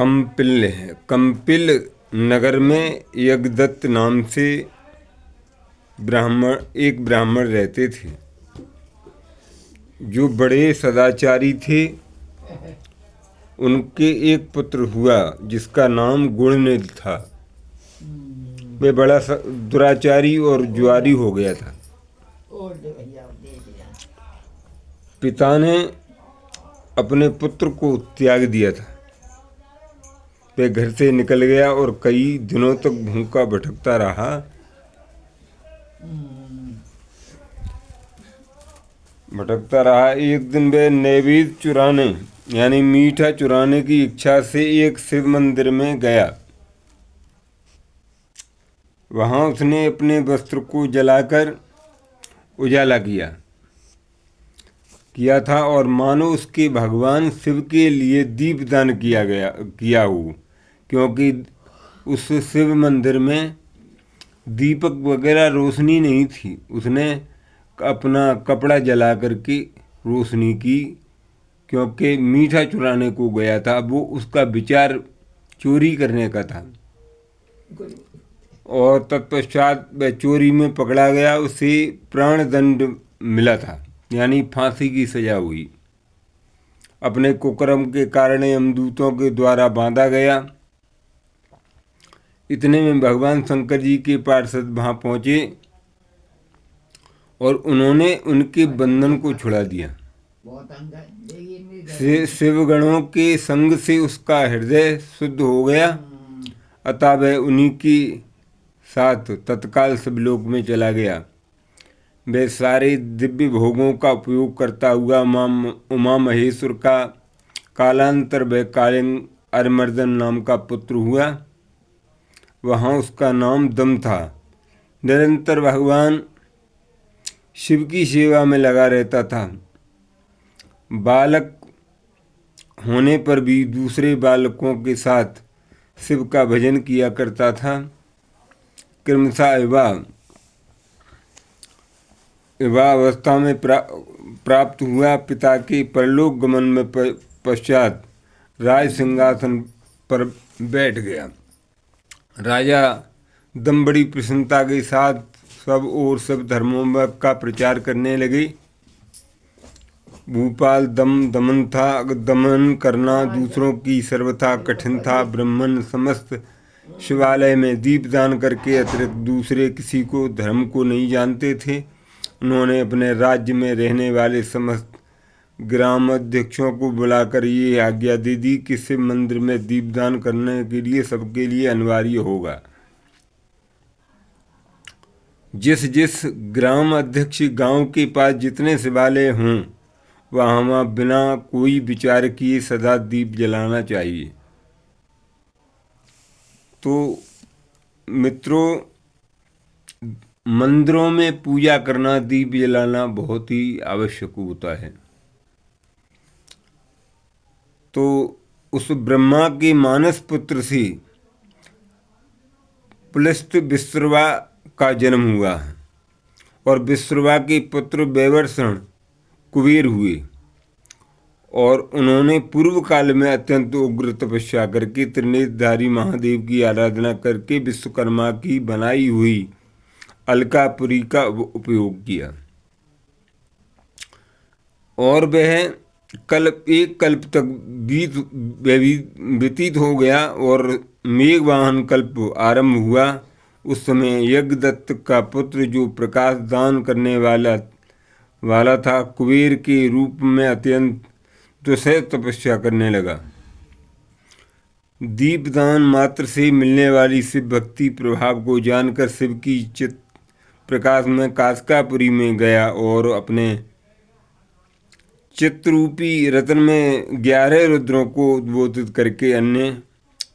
कंपिल है। कंपिल नगर में यज्ञदत्त नाम से एक ब्राह्मण रहते थे जो बड़े सदाचारी थे। उनके एक पुत्र हुआ जिसका नाम गुणनिधि था। वे बड़ा दुराचारी और जुआरी हो गया था। पिता ने अपने पुत्र को त्याग दिया था। वह घर से निकल गया और कई दिनों तक भूखा भटकता रहा। एक दिन वह नैवेद्य चुराने यानी मीठा चुराने की इच्छा से एक शिव मंदिर में गया। वहां उसने अपने वस्त्र को जलाकर उजाला किया था और मानो उसके भगवान शिव के लिए दीपदान किया हो, क्योंकि उस शिव मंदिर में दीपक वगैरह रोशनी नहीं थी। उसने अपना कपड़ा जला करके रोशनी की, क्योंकि मीठा चुराने को गया था। वो उसका विचार चोरी करने का था और तत्पश्चात वह चोरी में पकड़ा गया। उसे प्राणदंड मिला था, यानी फांसी की सजा हुई। अपने कुकर्म के कारण यमदूतों के द्वारा बांधा गया। इतने में भगवान शंकर जी के पार्षद वहां पहुंचे और उन्होंने उनके बंधन को छुड़ा दिया। शिवगणों के संग से उसका हृदय शुद्ध हो गया। अतः वह उन्हीं के साथ तत्काल शिवलोक में चला गया। वह सारे दिव्य भोगों का उपयोग करता हुआ उमा महेश्वर का कालांतर वह कालिंग अरिमर्दन नाम का पुत्र हुआ। वहाँ उसका नाम दम था। निरंतर भगवान शिव की सेवा में लगा रहता था। बालक होने पर भी दूसरे बालकों के साथ शिव का भजन किया करता था। क्रमशः विवाह अवस्था में प्राप्त हुआ। पिता के परलोक गमन में पश्चात राज सिंहासन पर बैठ गया। राजा दम बड़ी प्रसन्नता के साथ सब और सब धर्मों का प्रचार करने लगे। भूपाल दमन करना दूसरों की सर्वथा कठिन था। ब्राह्मण समस्त शिवालय में दीपदान करके अतिरिक्त दूसरे किसी को धर्म को नहीं जानते थे। उन्होंने अपने राज्य में रहने वाले समस्त ग्रामाध्यक्षों को बुलाकर ये आज्ञा दे दी कि शिव मंदिर में दीपदान करने के लिए सबके लिए अनिवार्य होगा। जिस ग्राम अध्यक्ष गांव के पास जितने शिवालय हों वहाँ बिना कोई विचार किए सदा दीप जलाना चाहिए। तो मित्रों, मंदिरों में पूजा करना, दीप जलाना बहुत ही आवश्यक होता है। तो उस ब्रह्मा के मानस पुत्र से पुलस्त विश्रवा का जन्म हुआ और विश्रवा के पुत्र वैवस्वत कुबेर हुए और उन्होंने पूर्व काल में अत्यंत उग्र तपस्या करके त्रिनेत्रधारी महादेव की आराधना करके विश्वकर्मा की बनाई हुई अलकापुरी का उपयोग किया और वह एक कल्प तक व्यतीत हो गया और मेघवाहन कल्प आरंभ हुआ। उस समय यज्ञदत्त का पुत्र जो प्रकाश दान करने वाला था, कुबेर के रूप में अत्यंत दुसह तपस्या करने लगा। दीपदान मात्र से मिलने वाली शिव भक्ति प्रभाव को जानकर शिव की चित्त प्रकाश में कासकापुरी में गया और अपने चित्तरूपी रत्न में 11 रुद्रों को उद्बोधित करके अन्य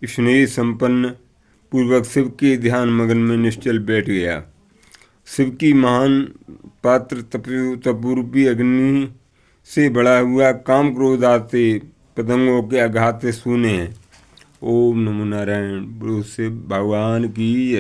स्नेह संपन्न पूर्वक शिव के ध्यान मगन में निश्चल बैठ गया। शिव की महान पात्र तपरूपी अग्नि से बड़ा हुआ काम क्रोध आते पतंगों के आघात से सूने हैं। ओम नमो नारायण। बोलो शिव भगवान की।